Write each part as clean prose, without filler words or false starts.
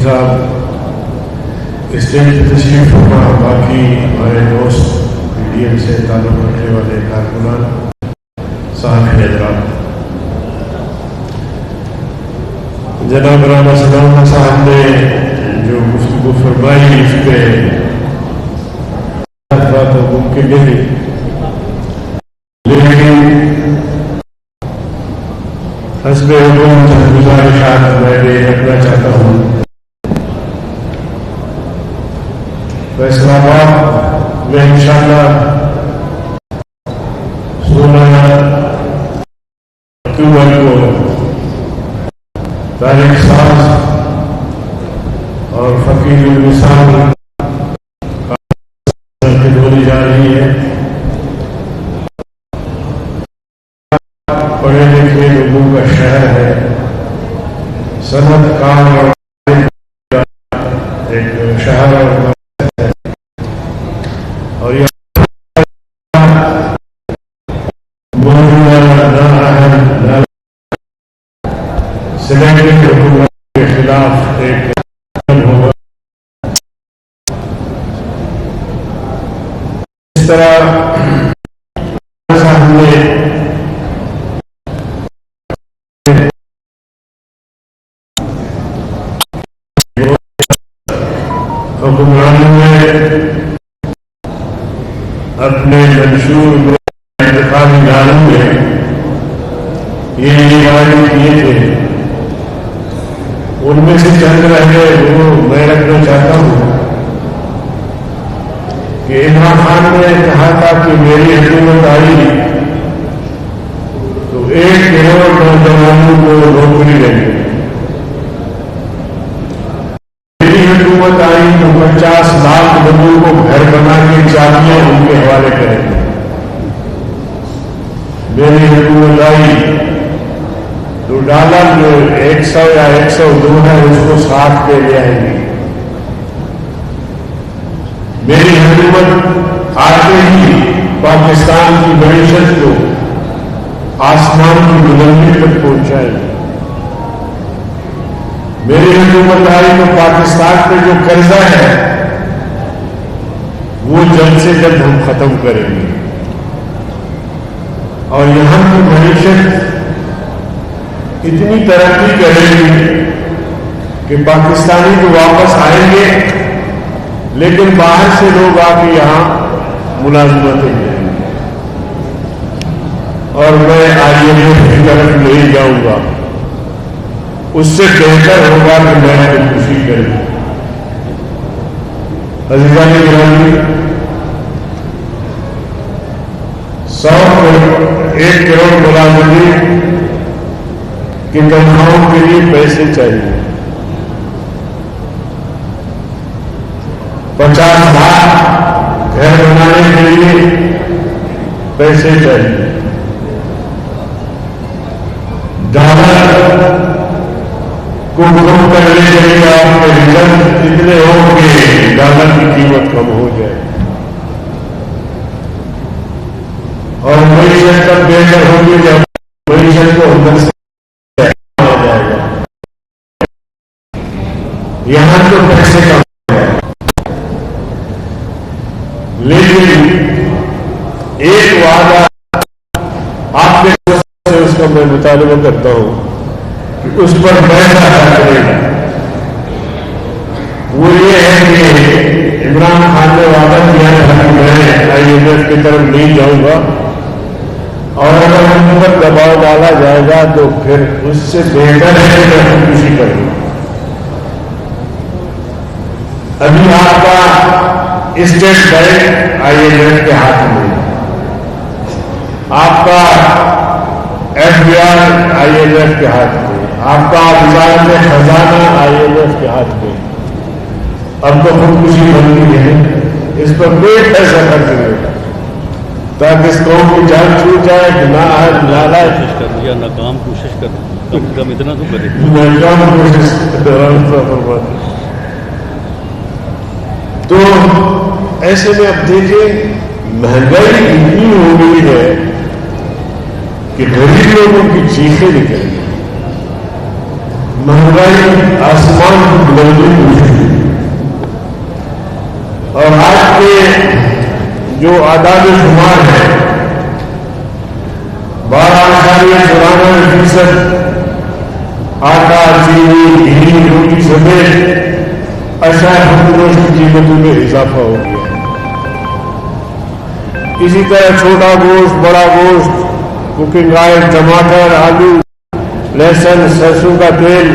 साहब स्टेज पर तशरीफ रखा, बाकी हमारे दोस्त पीडीएम से ताल्लुक़ रखने वाले कारकुनान साहब हज़रात, जनाब राना सलाम साहब ने जो गुफ्तगू फरमाई उस पर तो मुमकिन नहीं, लेकिन हस्बे गुजारिशात मैं भी रखना चाहता हूँ। फैसलाबाद में इंशाअल्लाह 16 अक्टूबर को तारीख साज और फकीरुल मिसाल बोली जा रही है। पढ़े लिखे लोगों का शहर है, सनत काम और एक शहर और यह सिलेक्टेड हुकूमत के खिलाफ एक होगा। इस तरह हमने हुक्मरानों में अपने मंशूर इंतखाबी इदारों में ये वादे किए थे, उनमें से चंद रहे वो मैं रखना चाहता हूँ कि इमरान खान ने कहा था कि मेरी हुकूमत आई तो 1 करोड़ नौजवानों को नौकरी देंगे, मेरी हुकूमत आई तो 50 लाख लोगों को घर बना के चाबियां उनके हवाले करेंगे, मेरी हुकूमत आई तो डॉलर जो 100 या 102 है उसको 60 पे ले आएंगे, मेरी हुकूमत आते ही पाकिस्तान की मईशत को आसमान की बुलंदी तक पहुंचाएगी, मेरी हुकूमत आई तो पाकिस्तान पे जो कर्जा है वो जल्द से जल्द हम खत्म करेंगे और यहां की मईशत इतनी तरक्की करेगी कि पाकिस्तानी तो वापस आएंगे लेकिन बाहर से लोग आके यहां मुलाजमतें लेंगे और मैं IMF की तरफ नहीं जाऊंगा, उससे बेहतर होगा कि मैं खुदकुशी करूं। अज़ीज़ान गिरामी, 1 करोड़ मुलाजिमीन की तनख्वाहों के लिए पैसे चाहिए, 50 लाख घर बनाने के लिए पैसे चाहिए, डॉलर को कम करने के लिए आपके रिजर्व इतने होंगे डॉलर की कीमत कम हो जाए और मईशत तब बेहतर होगी जब मईशत को अंदर से आ जाएगा। यहां तो पैसे कम लेकिन एक वादा आपके से उसका मैं मुतालबा करता हूं कि उस पर बैठना करेगा, वो ये है कि इमरान खान ने वादा किया था कि मैं IMF की तरफ नहीं जाऊंगा और अगर हम पर दबाव डाला जाएगा तो फिर उससे बेहतर है कि मैं खुदकुशी करूंगा। अभी आपका स्टेट बैंक IMF के हाथ में, आपका FBR IMF के हाथ में, आपका वज़ारत खजाना IMF के हाथ में। अब तो खुदकुशी बनती है, इस पर कोई पैसा खर्च नहीं ताकि इस कौम की जान छूट जाए कि ना नाला कोशिश कर या नाकाम कोशिश कर, कम इतना तो करे, नाकाम कोशिश तो ऐसे में अब देखिए महंगाई इतनी हो गई है कि गरीब लोगों की चीखें निकल गई। महंगाई आसमान को बुलंदी पूछी। और आज के जो आदाद शुमार है 12.94% आटा, चीनी, घी, रोटी समेत अशार फूलों की कीमतों में इजाफा हो गया। इसी तरह छोटा गोश्त, बड़ा गोश्त, कुकिंग ऑयल, टमाटर, आलू, लहसुन, सरसों का तेल,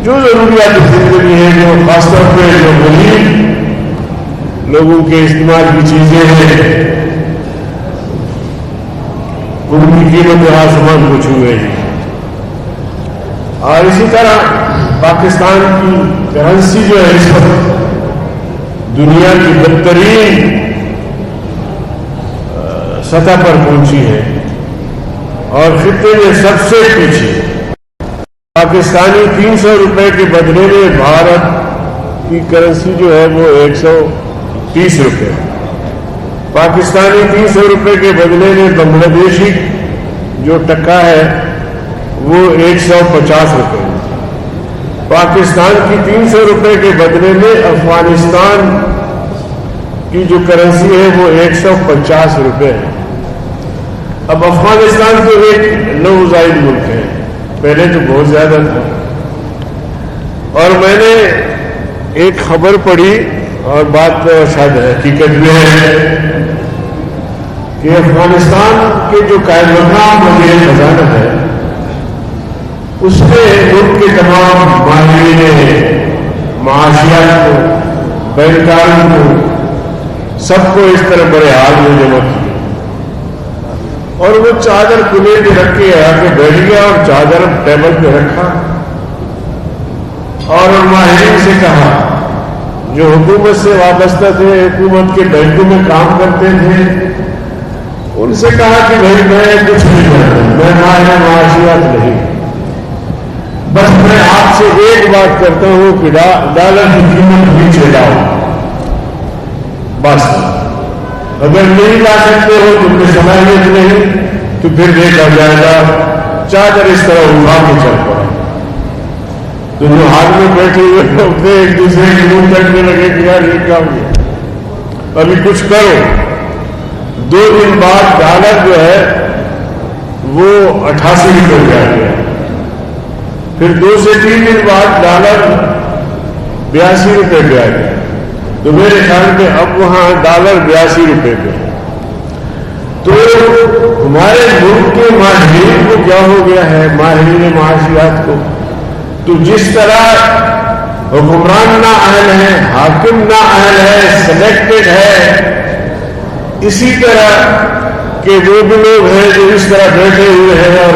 जो जरूरियात जिंदगी है, जो खासतौर पर जो गरीब लोगों के इस्तेमाल की चीजें हैं, उनकी कीमतें आसमान को छू गई। और इसी तरह पाकिस्तान की करेंसी जो है इस वक्त दुनिया की बदतरीन सतह पर पहुंची है और खित्ते में सबसे पीछे। पाकिस्तानी 300 रुपए के बदले में भारत की करेंसी जो है वो 130 रुपए। पाकिस्तानी 300 रुपए के बदले में बांग्लादेशी जो टका है वो 150 रुपए। पाकिस्तान की 300 रुपए के बदले में अफगानिस्तान की जो करेंसी है वो 150 रुपए है। अब अफगानिस्तान तो एक नौजायद मुल्क है, पहले तो बहुत ज्यादा था। और मैंने एक खबर पढ़ी और बात शायद हकीकत में है कि अफगानिस्तान के जो कायम मकाम वजीर खजाना है उसने मुल्क के तमाम माहिरीन माशियात को, बैंकारों को, सबको इस तरह बड़े हाल में जमा किया और वो चादर कुले में रख के आके बैठ गया और चादर टेबल पे रखा और माहिरीन से कहा जो हुकूमत से वाबस्ता थे, हुकूमत के बैंकों में काम करते थे, उनसे कहा कि भाई मैं कुछ नहीं करता, मैं माहिर माशियात नहीं, बस मैं आपसे एक बात करता हूं कि डॉलर की कीमत नीचे लाओ, बस। अगर नहीं ला सकते हो तुमने सलाहियत नहीं तो फिर देखा जाएगा। चादर इस तरह उठा के चल पड़ा। तो जो हाथ में बैठे हुए थे एक दूसरे के मुंह तकने लगे कि यार ये क्या हो गया, अभी कुछ करो। 2 दिन बाद डॉलर जो है वो 88 रुपये पे आ गया। फिर 2 से 3 दिन बाद डॉलर 82 रुपये पे आ गया। तो मेरे ख्याल में अब वहां डॉलर 82 रुपये पे। तो हमारे मुल्क के माहिरीन को क्या हो गया है, माहिरीन माशियात को, तो जिस तरह हुक्मरान ना अहल है, हाकिम ना अहल है, सिलेक्टेड है, इसी तरह के वो भी लोग हैं जो इस तरह बैठे हुए हैं और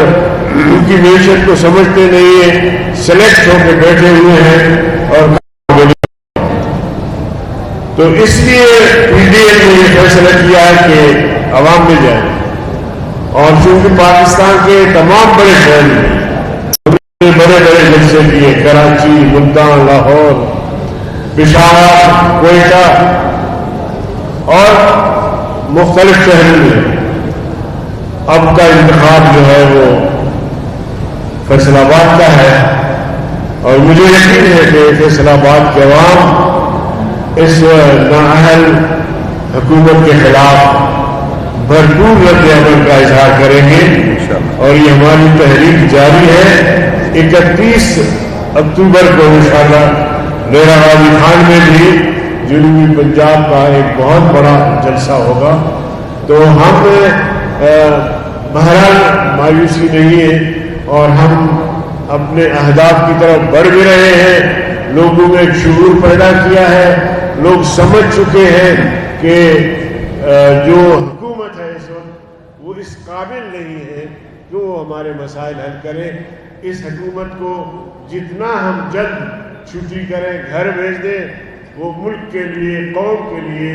उनकी मैशत को समझते नहीं है, सिलेक्ट होकर बैठे हुए हैं। और तो इसलिए पीडीएम ने यह फैसला किया है कि अवाम में जाए और चूंकि पाकिस्तान के तमाम बड़े शहर में बड़े बड़े जलसे किए, कराची, मुल्तान, लाहौर, पेशावर, कोयटा और मुख्तलिफ शहरों में अब का इंतखाब जो है वो फैसलाबाद का है। और मुझे यकीन है कि फैसलाबाद के अवाम इस नाअहल हुकूमत के खिलाफ भरपूर रद्द-ए-अमल का इजहार करेंगे और ये हमारी तहरीक जारी है। 31 अक्टूबर को इंशाअल्लाह डेरा गाजी खान में भी जनूबी पंजाब का एक बहुत बड़ा जलसा होगा। तो हम बहरहाल मायूसी नहीं है और हम अपने अहदाफ की तरफ बढ़ भी रहे हैं। लोगों में एक शऊर पैदा किया है, लोग समझ चुके हैं कि जो हुकूमत है इस वक्त वो इस काबिल नहीं है कि वो हमारे मसाइल हल करे। इस हुकूमत को जितना हम जल्द छुट्टी करें, घर भेज दें, वो मुल्क के लिए, कौम के लिए,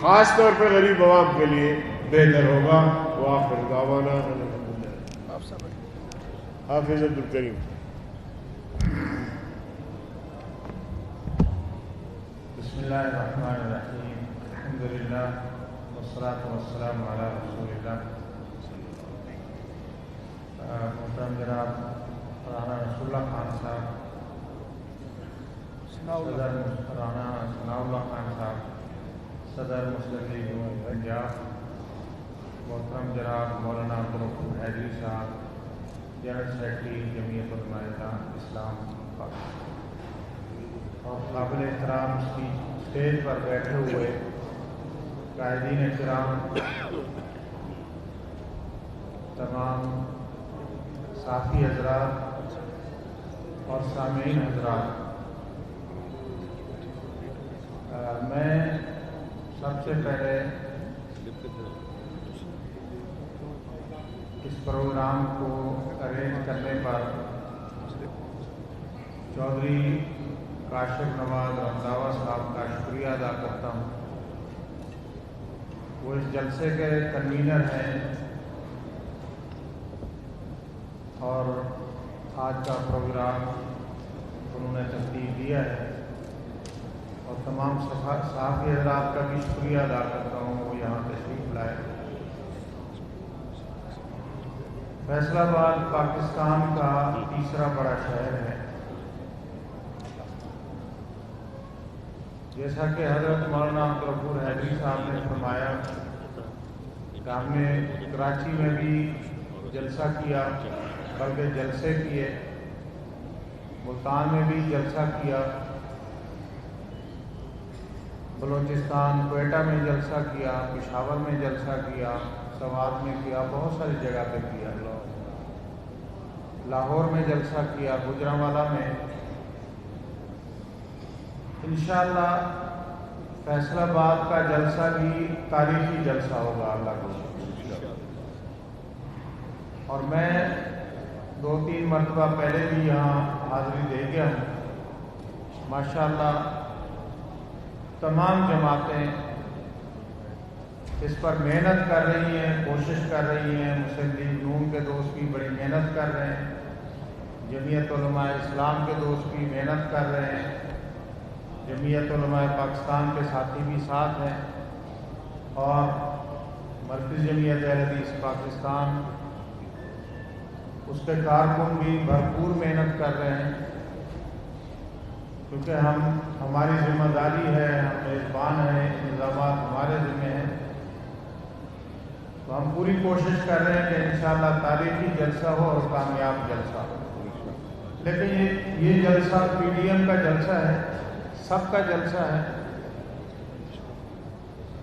खास तौर पर गरीब आवाम के लिए बेहतर होगा। वो आखिर दावाना हाफिज़ अब्दुल करीम। बिस्मिल्लाहिर्रहमानिर्रहीम, अल्हम्दुलिल्लाह वस्सलातु वस्सलामु अला रसूलिल्लाह। मोहतरम जनाब رانا رسول اللہ خان صاحب، صدر رانا ثناء اللہ خان صاحب، صدر مسلم لیگ پنجاب، محترم جناب مولانا عبدالغفور حیدری صاحب، جنرل سیکرٹری جمعیت علماء اسلام پاکستان، اور قابل احترام اسٹیج پر بیٹھے ہوئے قائدین کرام، تمام ساتھی حضرات اور سامعین حضرات، میں سب سے پہلے اس پروگرام کو ارینج کرنے پر چودھری کاشف نواز رنداوا صاحب کا شکریہ ادا کرتا ہوں۔ وہ اس جلسے کے کنوینر ہیں اور آج کا پروگرام انہوں نے ترتیب دیا ہے، اور تمام صحافی حضرات کا بھی شکریہ ادا کرتا ہوں وہ یہاں تشریف لائے۔ فیصل آباد پاکستان کا تیسرا بڑا شہر ہے، جیسا کہ حضرت مولانا عبدالغفور حیدری صاحب نے فرمایا کہ ہم نے کراچی میں بھی جلسہ کیا، بلکہ جلسے کیے، ملتان میں بھی جلسہ کیا، بلوچستان کوئٹہ میں جلسہ کیا، پشاور میں جلسہ کیا، سوات میں کیا، بہت ساری جگہ پہ کیا، لاہور میں جلسہ کیا، گوجرانوالہ میں۔ انشاءاللہ فیصل آباد کا جلسہ بھی تاریخی جلسہ ہوگا اللہ کو، اور میں 2-3 مرتبہ پہلے بھی یہاں حاضری دے گیا ہوں۔ ماشاءاللہ تمام جماعتیں اس پر محنت کر رہی ہیں، کوشش کر رہی ہیں، مسلم لیگ نون کے دوست بھی بڑی محنت کر رہے ہیں، جمعیت علماء اسلام کے دوست بھی محنت کر رہے ہیں، جمعیت علماء پاکستان کے ساتھی بھی ساتھ ہیں، اور مرکزی جمعیت اہل حدیث پاکستان اس کے کارکن بھی بھرپور محنت کر رہے ہیں، کیونکہ ہماری ذمہ داری ہے، ہم میزبان ہیں، انتظامات ہمارے ذمہ ہیں، تو ہم پوری کوشش کر رہے ہیں کہ انشاءاللہ تاریخی جلسہ ہو اور کامیاب جلسہ ہو۔ لیکن یہ جلسہ پی ڈی ایم کا جلسہ ہے، سب کا جلسہ ہے،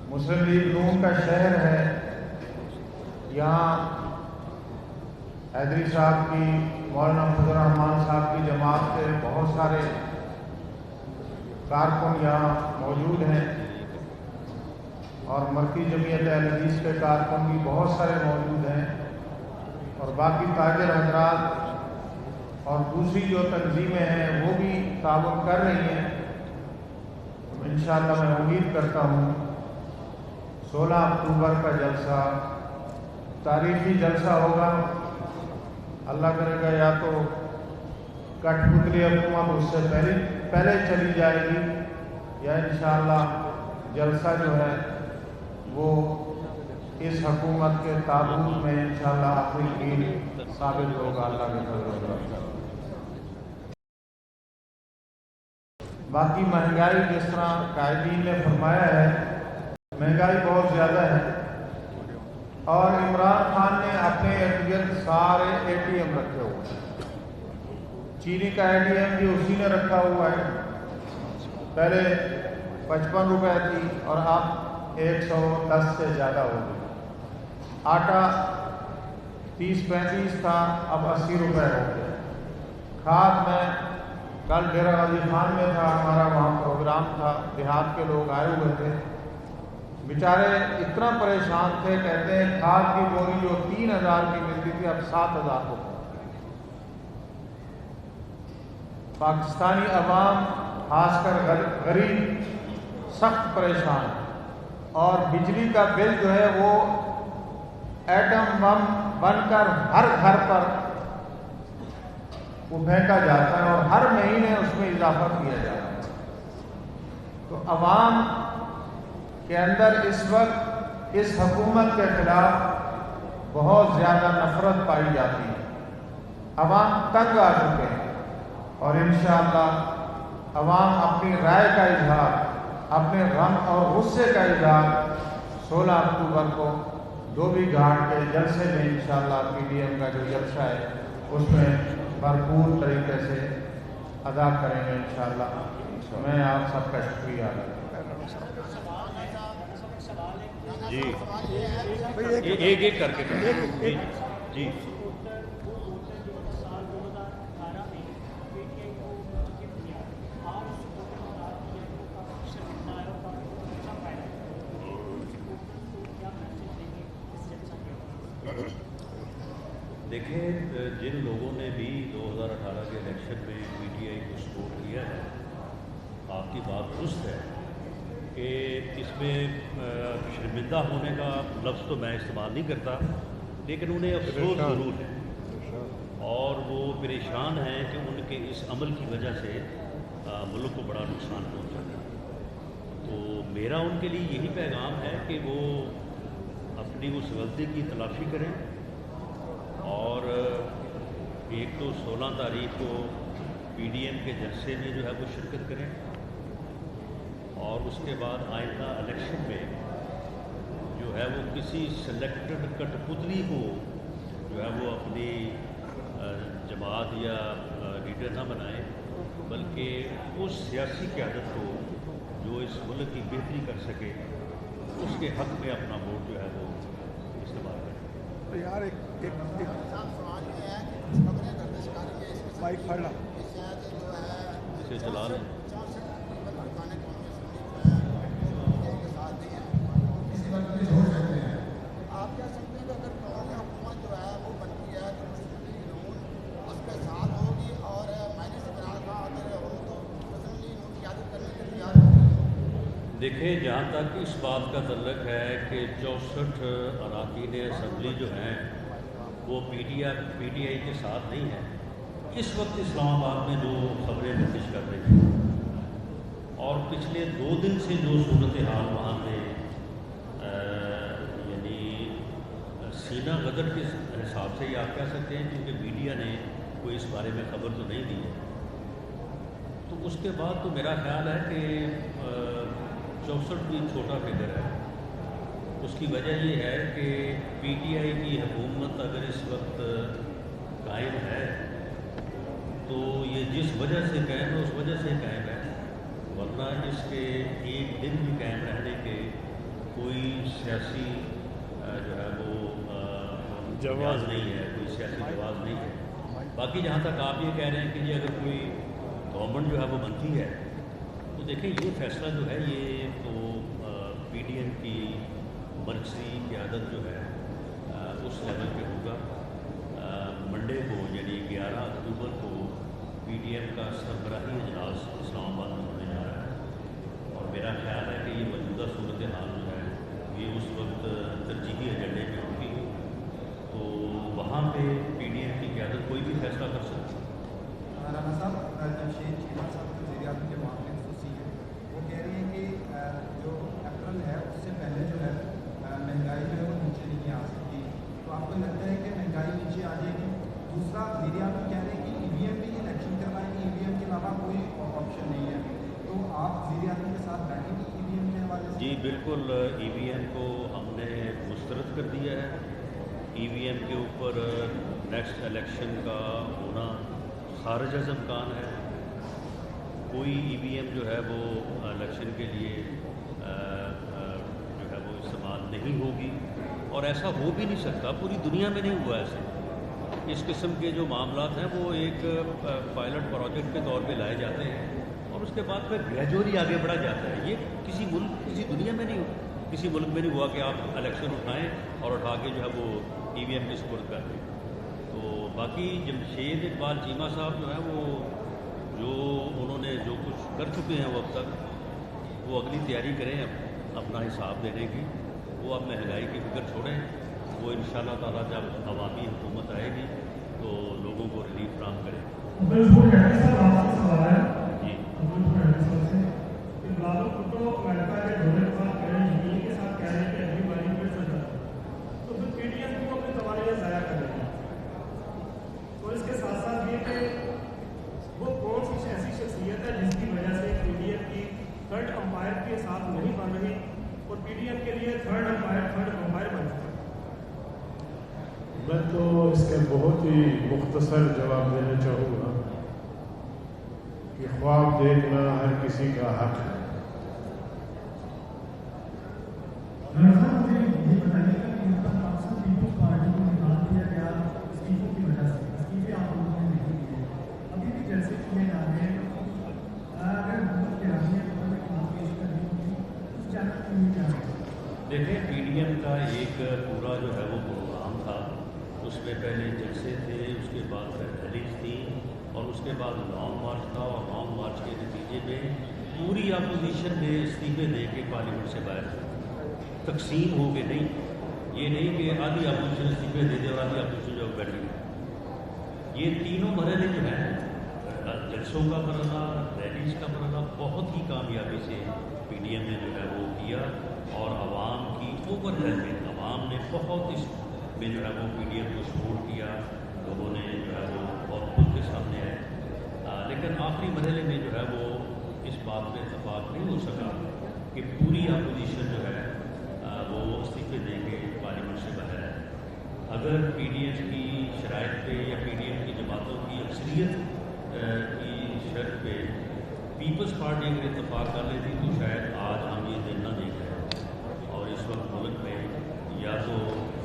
مسلم لیگ نون کا شہر ہے، یہاں حیدری صاحب کی، مولانا فضل الرحمان صاحب کی جماعت سے بہت سارے کارکن یہاں موجود ہیں، اور مرکزی جمعیت اہل حدیث کے کارکن بھی بہت سارے موجود ہیں، اور باقی تاجر حضرات اور دوسری جو تنظیمیں ہیں وہ بھی تعاون کر رہی ہیں۔ انشاءاللہ میں امید کرتا ہوں 16 اکتوبر کا جلسہ تاریخی جلسہ ہوگا۔ اللہ کرے گا یا تو کٹ پتلی حکومت اس سے پہلے چلی جائے گی، یا انشاءاللہ جلسہ جو ہے وہ اس حکومت کے تابوت میں انشاءاللہ آخری دن ثابت ہوگا اللہ کے فضل و کرم۔ باقی مہنگائی جس طرح قائدین نے فرمایا ہے، مہنگائی بہت زیادہ ہے، اور عمران خان نے اپنے ارد گرد سارے اے ٹی ایم رکھے ہوئے ہیں۔ چینی کا اے ٹی ایم بھی اسی نے رکھا ہوا ہے، پہلے 55 روپے تھی اور اب 110 سے زیادہ ہو گئی۔ آٹا 30-35 تھا، اب 80 روپے ہو گیا۔ کھاد میں کل ڈیرہ غازی خان میں تھا ہمارا، وہاں پروگرام تھا، دیہات کے لوگ آئے ہوئے تھے، بیچارے اتنا پریشان تھے، کہتے ہیں کھاد کی بوری جو 3000 کی ملتی تھی اب 7000 ہو گئی۔ پاکستانی عوام خاص کر غریب سخت پریشان، اور بجلی کا بل جو ہے وہ ایٹم بم بن کر ہر گھر پر وہ پھینکا جاتا ہے، اور ہر مہینے اس میں اضافہ کیا جاتا ہے۔ تو عوام کے اندر اس وقت اس حکومت کے خلاف بہت زیادہ نفرت پائی جاتی ہے، अवाम तंग आ चुके हैं और इंशाअल्लाह अवाम अपनी राय का इजहार, अपने गम और गुस्से का इजहार 16 अक्टूबर को धोबी घाट के जलसे में इंशाअल्लाह पीडीएम का जो जलसा है उसमें भरपूर तरीके से अदा करेंगे इंशाअल्लाह। मैं आप सबका शुक्रिया अदा जी एक करके जी जी देखिए, जिन लोगों ने भी 2018 के इलेक्शन में पीटीआई को सपोर्ट किया है, आपकी बात दुरुस्त है कि इसमें शर्मिंदा होने का लफ्ज़ तो मैं इस्तेमाल नहीं करता, लेकिन उन्हें अफसोस ज़रूर है और वो परेशान हैं कि उनके इस अमल की वजह से मुल्क को बड़ा नुकसान पहुँचा है। तो मेरा उनके लिए यही पैगाम है कि वो अपनी उस गलती की तलाशी करें और एक तो 16 तारीख को पीडीएम के जलसे में जो है वो शिरकत करें और उसके बाद आइंदा इलेक्शन में जो है वो किसी सिलेक्टेड कठपुतली को जो है वो अपनी जमात या लीडर ना बनाए, बल्कि उस सियासी क़यादत को जो इस मुल्क की बेहतरी कर सके उसके हक़ में अपना वोट जो है वो इस्तेमाल करें। तो यार एक माइक फड़ना इसे चला लें। आप क्या समझते हैं कि अगर कौमी हुकूमत जो है वो बनती है तो मुस्लिम नून उसके साथ होगी और मैंने इमरान खान अगर हो तो मुस्लिम नून की आदत करने के तैयार होगी? देखिए, जहाँ तक इस बात का तल्लक है कि 64 अरकान असम्बली जो हैं वो पीटीआई के साथ नहीं है, इस वक्त इस्लामाबाद में जो खबरें गर्दिश कर रही हैं और पिछले 2 दिन से जो सूरत हाल वहाँ पे यानी सीना गदर के हिसाब से ही आप कह सकते हैं, क्योंकि मीडिया ने कोई इस बारे में खबर तो नहीं दी है। तो उसके बाद तो मेरा ख्याल है कि 64 भी छोटा फिगर है। उसकी वजह ये है कि पीटीआई की हुकूमत अगर इस वक्त कायम है तो ये जिस वजह से कायम है उस वजह से कायम है, वरना इसके एक दिन भी कायम रहने के कोई सियासी जो है वो जवाब नहीं है, कोई सियासी जवाब नहीं है। बाकी जहाँ तक आप ये कह रहे हैं कि ये अगर कोई गवर्नमेंट जो है वो बनती है तो देखिए ये फैसला जो है ये तो पीडीएम की मर्कज़ी क़यादत जो है उस लेवल पे होगा। मंडे को यानी 11 अक्टूबर को पीडीएम का सरबराही इजलास इस्लामाबाद में होने जा रहा है और मेरा ख्याल है कि ये मौजूदा सूरत हाल जो है ये उस वक्त तरजीही एजेंडे में होगी, तो वहाँ पे पीडीएम की क़यादत कोई भी फैसला कर सकती है। राना साहब, जमशेद चीमा साहब जो वज़ीर-ए-आज़म के मामले खुशी है, वो कह रही हैं कि जो अप्रैल है उससे पहले जो है महंगाई जो है वो नीचे नहीं आ सकती। तो आपको लगता है कि महंगाई नीचे आ जाएगी? दूसरा, वज़ीर-ए-आज़म कह रहे हैं कि ईवीएम में इलेक्शन करवाएंगे, ईवीएम के अलावा कोई ऑप्शन नहीं है। तो आप वज़ीर-ए-आज़म के साथ बैठेंगे ईवीएम के हवाले से? जी बिल्कुल, ईवीएम को हमने मुस्तरद कर दिया है। ईवीएम के ऊपर नेक्स्ट इलेक्शन का होना खारिज अज़ इम्कान है। कोई ईवीएम जो है वो इलेक्शन के लिए जो है वो इस्तेमाल नहीं होगी और ऐसा हो भी नहीं सकता, पूरी दुनिया में नहीं हुआ ऐसे। इस किस्म के जो मामलात हैं वो एक पायलट प्रोजेक्ट के तौर पे लाए जाते हैं और उसके बाद फिर ग्रेजुअली आगे बढ़ा जाता है। ये किसी दुनिया में नहीं हुआ, किसी मुल्क में नहीं हुआ कि आप इलेक्शन उठाएं और उठा के जो है वो ईवीएम के सुपुर्द कर दें। तो बाकी जमशेद इकबाल चीमा साहब जो है वो जो उन्होंने जो कुछ कर चुके हैं वो अब तक, वो अगली तैयारी करें अपना हिसाब देने की। वो अब महंगाई की फिक्र छोड़ें, वो इंशाअल्लाह ताला जब अवामी हुकूमत आएगी तो लोगों को रिलीफ फराहम करें। तो फिर पीडीएम को अपने सवालिया ज़ाया कर देंगे। तो इसके साथ साथ नहीं बन रही और पीडीएम के लिए थर्ड अंपायर बन चुका है? मैं तो इसका बहुत ही मुख्तसर जवाब देना चाहूँगा कि ख्वाब देखना हर किसी का हक है। मुझे ये बताइएगा कि पाकिस्तान पीपल्स पार्टी को निकाल दिया गया इस्तीफों की वजह से, इस्तीफे आप लोगों ने नहीं दिए, अभी भी जलसे किए जा रहे हैं, अगर हुकूमत के आगे पेश करनी होगी उस चैनल क्यों नहीं जा रहे? देखिए, पीडीएम का एक पूरा जो है वो प्रोग्राम था, उसमें पहले जलसे थे, उसके बाद रैलीज थी और उसके बाद लॉन्ग मार्च था और लॉन्ग मार्च के नतीजे में पूरी अपोजिशन ने इस्तीफे दे के पार्लियामेंट से बाहर तकसीम हो गए। नहीं, ये नहीं कि आधी अपोजिशन इस्तीफे दे दे और आधी अपोजिशन जो बैठी है। ये तीनों मरहले जो हैं, जलसों का मरहला, रैलीज का मरहला, बहुत ही कामयाबी से पीडीएम ने जो है वो किया और आवाम की ओवरवेलमिंग, आवाम ने बहुत इसमें जो है वो पीडीएम को सपोर्ट किया, लोगों ने जो है वो बहुत खुद के सामने आए। लेकिन आखिरी मरहले में जो है वो इस बात पर इतफाक नहीं हो सका कि पूरी अपोजिशन जो है वो इस्तीफे दे के पार्लियामेंट से बाहर है। अगर पीडीएम की शराइत पे या पीडीएम की जमातों की अक्सरियत की शर्त पे पीपल्स पार्टी अगर इतफाक कर लेती तो शायद आज हम ये दिन न देख रहे और इस वक्त मुल्क में या तो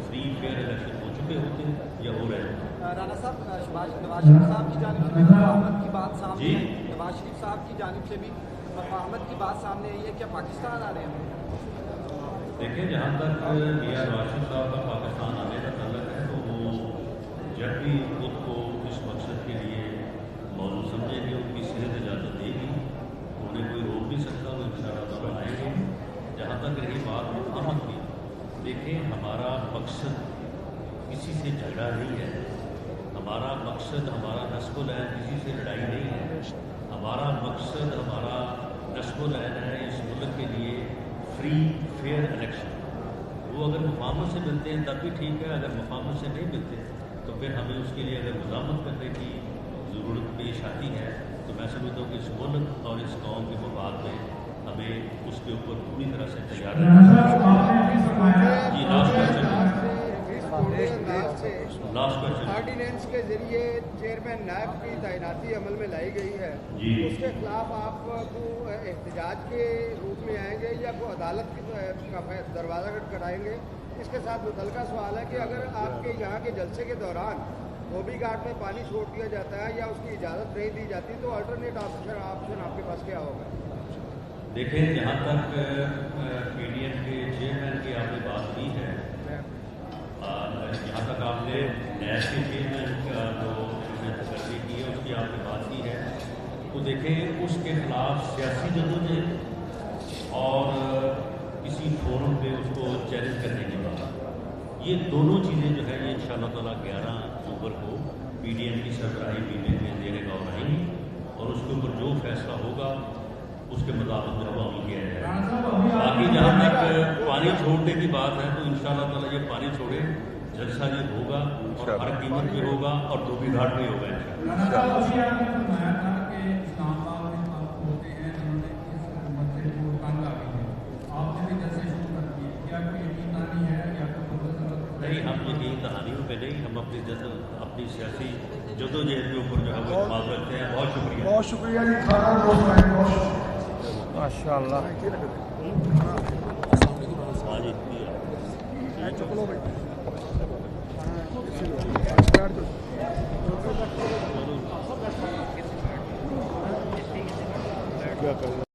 फ्री फेयर इलेक्शन हो चुके होते या हो रहे होते। राना साहब, नवाज शरीफ साहब की जानिब से मुफाहमत की बात सामने है, नवाज शरीफ साहब की जानिब से भी मुफाहमत की बात सामने आई है, क्या पाकिस्तान आ रहे हैं? देखिए, जहाँ तक मियां नवाज शरीफ साहब का पाकिस्तान आने का तल्लक है तो वो जब भी खुद को इस मकसद के लिए मौजूद समझेंगे, उनकी सेहत इजाज़त देगी, उन्हें कोई रोक नहीं सकता, वो इंशाअल्लाह आएंगे। जहाँ तक रही बात मुफाहमत की, देखिए हमारा मकसद किसी से झगड़ा नहीं है, हमारा मकसद, हमारा नस्ल है किसी से लड़ाई नहीं है, हमारा मकसद, हमारा नस्ल है इस मुल्क के लिए फ्री फेयर इलेक्शन। वो अगर मुफाहमत से मिलते हैं तब भी ठीक है, अगर मुफाहमत से नहीं मिलते तो फिर हमें उसके लिए अगर मज़ामत करने की ज़रूरत पेश आती है तो मैं समझता हूँ कि इस मुल्क और इस कौम के मफाद में हमें उसके ऊपर पूरी तरह से तैयार रहना चाहिए। जी, लास्ट क्वेश्चन। ऑर्डिनेंस के जरिए चेयरमैन नायब की तैनाती अमल में लाई गई है, उसके खिलाफ आप एहतजाज के रूप में आएंगे या कोई अदालत का दरवाज़ा खटखटाएंगे? इसके साथ मुतल्लिका सवाल है कि अगर आपके यहाँ के जलसे के दौरान धोबी घाट में पानी छोड़ दिया जाता है या उसकी इजाज़त नहीं दी जाती तो अल्टरनेट ऑप्शन आपके पास क्या होगा? देखें, जहाँ तक पीडीएम के चेयरमैन की आपने बात की है, जहाँ तक आपने नैब के चेयरमैन का जो तकरीर की है उसकी आपने बात की है, तो देखें उसके खिलाफ सियासी जदोजहद और किसी फोरम पे उसको चैलेंज करने के बाद ये दोनों चीज़ें जो है ये इंशाअल्लाह ताला 11 अक्टूबर को पीडीएम की सरबराही मीटिंग में देने का रहेंगी और उसके ऊपर जो फैसला होगा उसके मुताबिक जो अमल किया जाएगा। बाकी जहाँ तक पानी छोड़ने की बात है तो इंशाअल्लाह ताला ये पानी छोड़े, जलसा जी होगा और हर कीमत पे होगा और धोबी घाट पे होगा इंशाअल्लाह। नहीं, हम यकीन कहानियों पे नहीं, हम अपनी सियासी जदोजहद के ऊपर जो है वो इत्मीनान रखते हैं। बहुत शुक्रिया, बहुत शुक्रिया जी, खाना बहुत माशाअल्लाह। क्या करें।